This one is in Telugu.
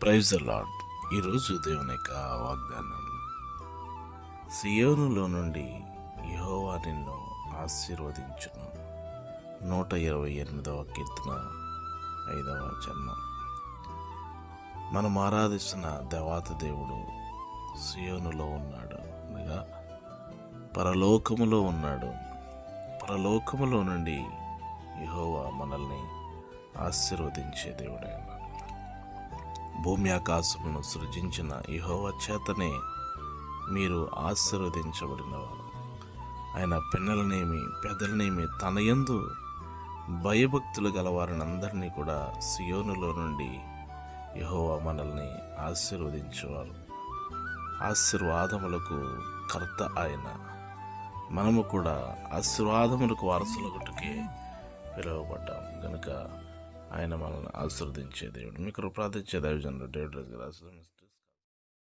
Praise the lord. ఈరోజు దేవుని యొక్క వాగ్దానం, సియోనులో నుండి యెహోవా నిన్ను ఆశీర్వదించును. 128వ కీర్తన 5వ వచనం. మనం ఆరాధిస్తున్న దేవాతి దేవుడు సియోనులో ఉన్నాడు, అనగా పరలోకములో ఉన్నాడు. పరలోకములో నుండి యెహోవా మనల్ని ఆశీర్వదించే దేవుడే. భూమి ఆకాశమును సృజించిన యెహోవా చేతనే మీరు ఆశీర్వదించబడినవారు. ఆయన పిన్నలనేమి పెద్దలనేమి తన యందు భయభక్తులు గల వారిని అందరినీ కూడా సియోనులో నుండి యెహోవా మనల్ని ఆశీర్వదించేవారు. ఆశీర్వాదములకు కర్త ఆయన. మనము కూడా ఆశీర్వాదములకు వారసులగుటకే పిలువబడ్డాం గనుక ఆయన మనల్ని ఆశీర్వదించే దేవుడు. మీకు ప్రార్థించే దైవజనుడు డేవిడ్ రాజు గారు ఆశీర్వదిస్తారు.